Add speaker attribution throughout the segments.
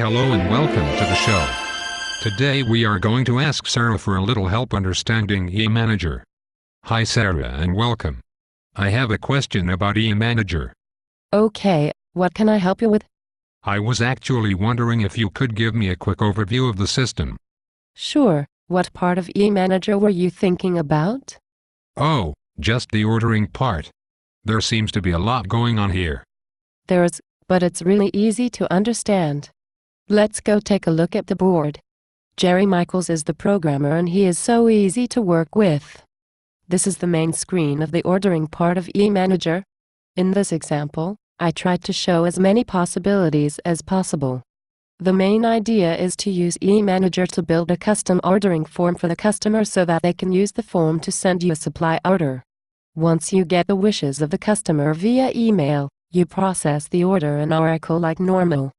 Speaker 1: Hello and welcome to the show. Today we are going to ask Sarah for a little help understanding eManager. Hi Sarah and welcome. I have a question about eManager.
Speaker 2: Okay, what can I help you with?
Speaker 1: I was actually wondering if you could give me a quick overview of the system.
Speaker 2: Sure, what part of eManager were you thinking about?
Speaker 1: Oh, just the ordering part. There seems to be a lot going on here.
Speaker 2: But it's really easy to understand. Let's go take a look at the board. Jerry Michaels is the programmer and he is so easy to work with. This is the main screen of the ordering part of eManager. In this example, I tried to show as many possibilities as possible. The main idea is to use eManager to build a custom ordering form for the customer so that they can use the form to send you a supply order. Once you get the wishes of the customer via email, you process the order in Oracle like normal.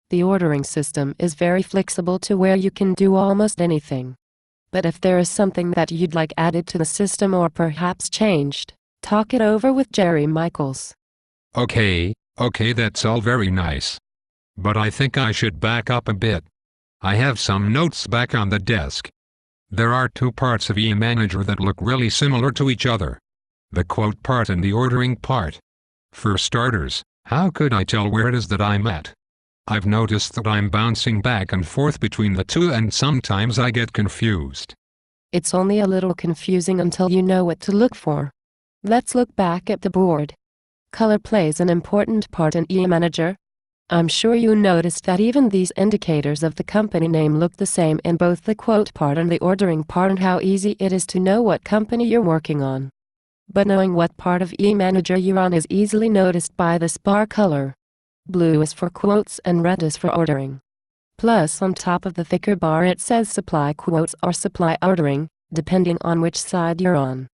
Speaker 2: The ordering system is very flexible to where you can do almost anything. But if there is something that you'd like added to the system or perhaps changed, talk it over with Jerry Michaels.
Speaker 1: Okay, that's all very nice. But I think I should back up a bit. I have some notes back on the desk. There are two parts of eManager that look really similar to each other. The quote part and the ordering part. For starters, how could I tell where it is that I'm at? I've noticed that I'm bouncing back and forth between the two and sometimes I get confused.
Speaker 2: It's only a little confusing until you know what to look for. Let's look back at the board. Color plays an important part in eManager. I'm sure you noticed that even these indicators of the company name look the same in both the quote part and the ordering part, and how easy it is to know what company you're working on. But knowing what part of eManager you're on is easily noticed by this bar color. Blue is for quotes and red is for ordering. Plus on top of the thicker bar it says supply quotes or supply ordering, depending on which side you're on.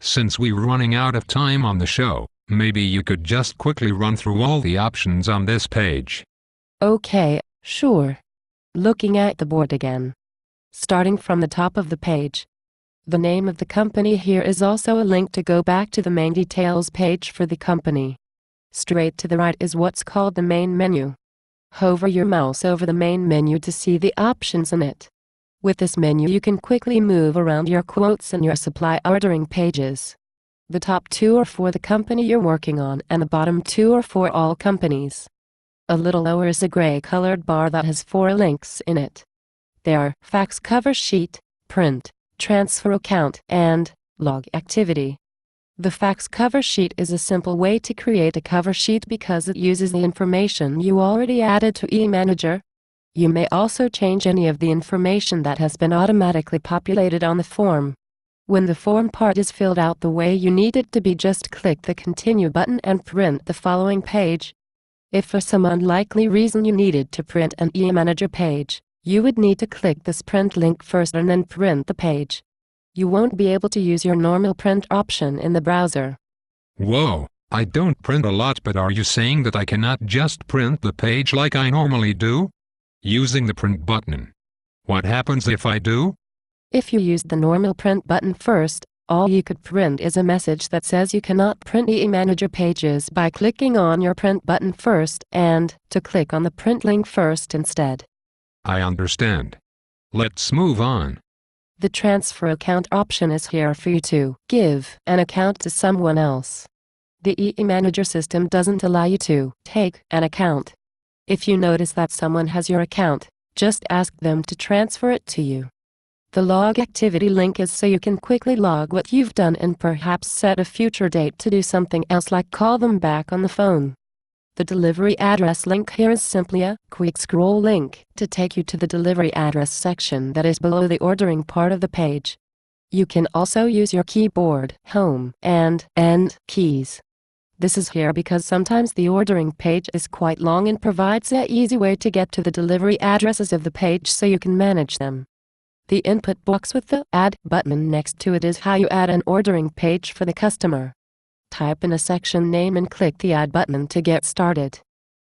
Speaker 1: Since we're running out of time on the show, maybe you could just quickly run through all the options on this page.
Speaker 2: Okay, sure. Looking at the board again. Starting from the top of the page. The name of the company here is also a link to go back to the main details page for the company. Straight to the right is what's called the main menu. Hover your mouse over the main menu to see the options in it. With this menu you can quickly move around your quotes and your supply ordering pages. The top two are for the company you're working on and the bottom two are for all companies. A little lower is a gray-colored bar that has 4 links in it. They are fax cover sheet, print, transfer account, and log activity. The fax cover sheet is a simple way to create a cover sheet because it uses the information you already added to eManager. You may also change any of the information that has been automatically populated on the form. When the form part is filled out the way you need it to be, just click the Continue button and print the following page. If for some unlikely reason you needed to print an eManager page, you would need to click this print link first and then print the page. You won't be able to use your normal print option in the browser.
Speaker 1: Whoa, I don't print a lot, but are you saying that I cannot just print the page like I normally do? Using the print button. What happens if I do?
Speaker 2: If you use the normal print button first, all you could print is a message that says you cannot print eManager pages by clicking on your print button first and to click on the print link first instead.
Speaker 1: I understand. Let's move on.
Speaker 2: The transfer account option is here for you to give an account to someone else. The eManager system doesn't allow you to take an account. If you notice that someone has your account, just ask them to transfer it to you. The log activity link is so you can quickly log what you've done and perhaps set a future date to do something else like call them back on the phone. The delivery address link here is simply a quick scroll link to take you to the delivery address section that is below the ordering part of the page. You can also use your keyboard, home, and end keys. This is here because sometimes the ordering page is quite long and provides an easy way to get to the delivery addresses of the page so you can manage them. The input box with the Add button next to it is how you add an ordering page for the customer. Type in a section name and click the Add button to get started.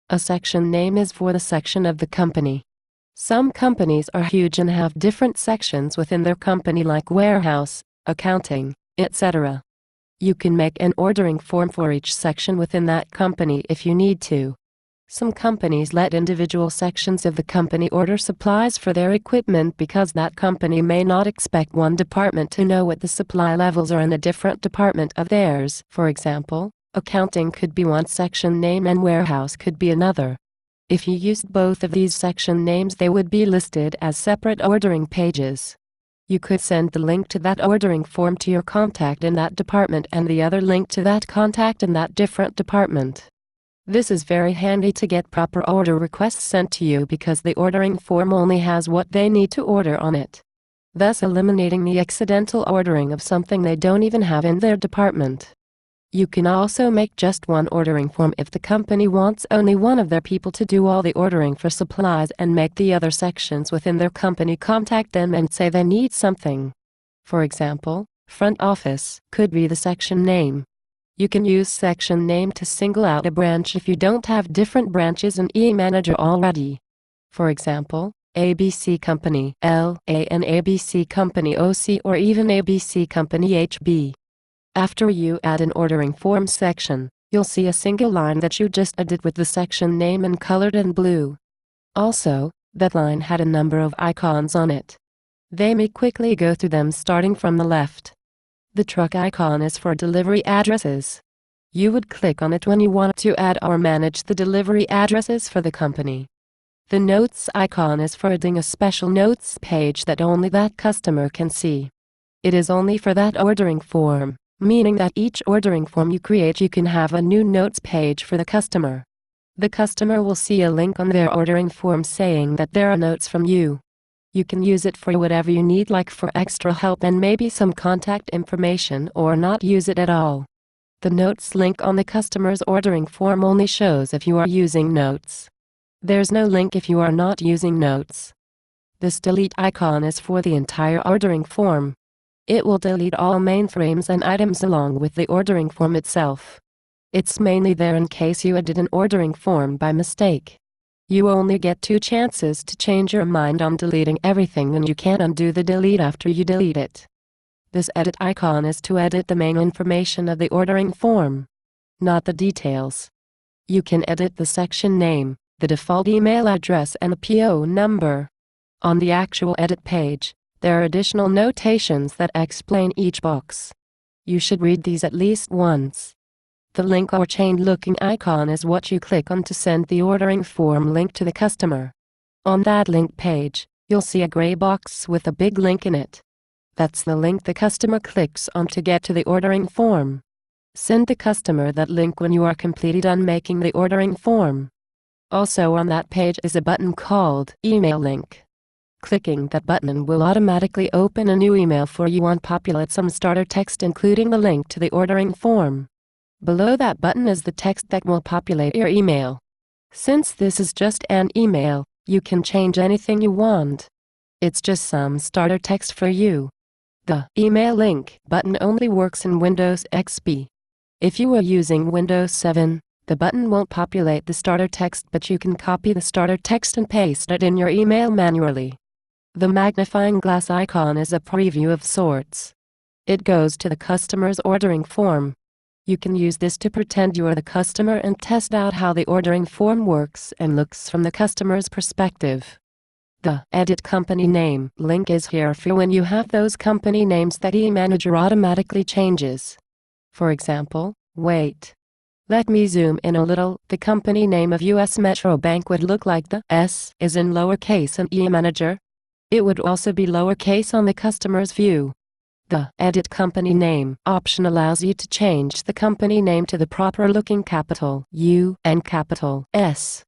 Speaker 2: A section name is for the section of the company. Some companies are huge and have different sections within their company like warehouse, accounting, etc. You can make an ordering form for each section within that company if you need to. Some companies let individual sections of the company order supplies for their equipment because that company may not expect one department to know what the supply levels are in a different department of theirs. For example, accounting could be one section name and warehouse could be another. If you used both of these section names, they would be listed as separate ordering pages. You could send the link to that ordering form to your contact in that department and the other link to that contact in that different department. This is very handy to get proper order requests sent to you because the ordering form only has what they need to order on it, thus eliminating the accidental ordering of something they don't even have in their department. You can also make just one ordering form if the company wants only one of their people to do all the ordering for supplies and make the other sections within their company contact them and say they need something. For example, front office could be the section name. You can use section name to single out a branch if you don't have different branches in eManager already. For example, ABC Company L, A and ABC Company OC or even ABC Company HB. After you add an ordering form section, you'll see a single line that you just added with the section name and colored in blue. Also, that line had a number of icons on it. They may quickly go through them starting from the left. The truck icon is for delivery addresses. You would click on it when you want to add or manage the delivery addresses for the company. The notes icon is for adding a special notes page that only that customer can see. It is only for that ordering form, meaning that each ordering form you create you can have a new notes page for the customer. The customer will see a link on their ordering form saying that there are notes from you. You can use it for whatever you need, like for extra help and maybe some contact information, or not use it at all. The notes link on the customer's ordering form only shows if you are using notes. There's no link if you are not using notes. This delete icon is for the entire ordering form. It will delete all mainframes and items along with the ordering form itself. It's mainly there in case you added an ordering form by mistake. You only get 2 chances to change your mind on deleting everything, and you can't undo the delete after you delete it. This edit icon is to edit the main information of the ordering form, not the details. You can edit the section name, the default email address and a PO number. On the actual edit page, there are additional notations that explain each box. You should read these at least once. The link or chain-looking icon is what you click on to send the ordering form link to the customer. On that link page, you'll see a gray box with a big link in it. That's the link the customer clicks on to get to the ordering form. Send the customer that link when you are completely done making the ordering form. Also on that page is a button called Email Link. Clicking that button will automatically open a new email for you and populate some starter text including the link to the ordering form. Below that button is the text that will populate your email. Since this is just an email, you can change anything you want. It's just some starter text for you. The Email Link button only works in Windows XP. If you are using Windows 7, the button won't populate the starter text, but you can copy the starter text and paste it in your email manually. The magnifying glass icon is a preview of sorts. It goes to the customer's ordering form. You can use this to pretend you are the customer and test out how the ordering form works and looks from the customer's perspective. The Edit Company Name link is here for when you have those company names that eManager automatically changes. For example, wait. Let me zoom in a little. The company name of US Metro Bank would look like the S is in lowercase in eManager. It would also be lowercase on the customer's view. The Edit Company Name option allows you to change the company name to the proper looking capital U and capital S.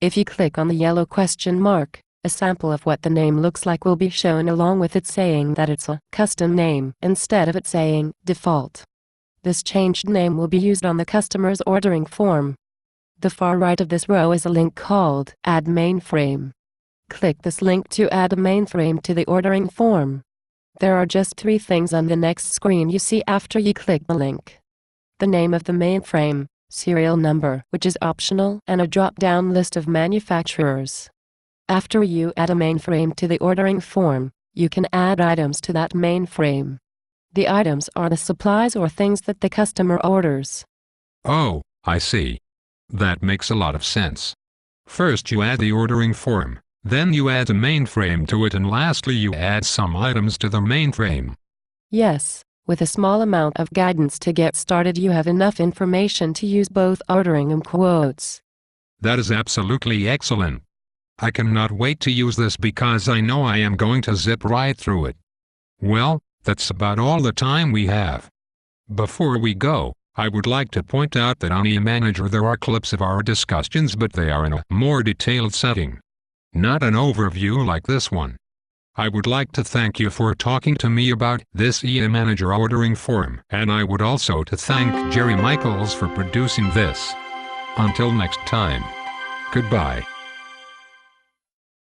Speaker 2: If you click on the yellow question mark, a sample of what the name looks like will be shown along with it saying that it's a custom name instead of it saying default. This changed name will be used on the customer's ordering form. The far right of this row is a link called Add Mainframe. Click this link to add a mainframe to the ordering form. There are just 3 things on the next screen you see after you click the link. The name of the mainframe, serial number, which is optional, and a drop-down list of manufacturers. After you add a mainframe to the ordering form, you can add items to that mainframe. The items are the supplies or things that the customer orders.
Speaker 1: Oh, I see. That makes a lot of sense. First you add the ordering form, then you add a mainframe to it, and lastly you add some items to the mainframe.
Speaker 2: Yes, with a small amount of guidance to get started you have enough information to use both ordering and quotes.
Speaker 1: That is absolutely excellent. I cannot wait to use this because I know I am going to zip right through it. Well, that's about all the time we have. Before we go, I would like to point out that on eManager there are clips of our discussions, but they are in a more detailed setting. Not an overview like this one. I would like to thank you for talking to me about this eManager ordering form, and I would also to thank Jerry Michaels for producing this. Until next time. Goodbye.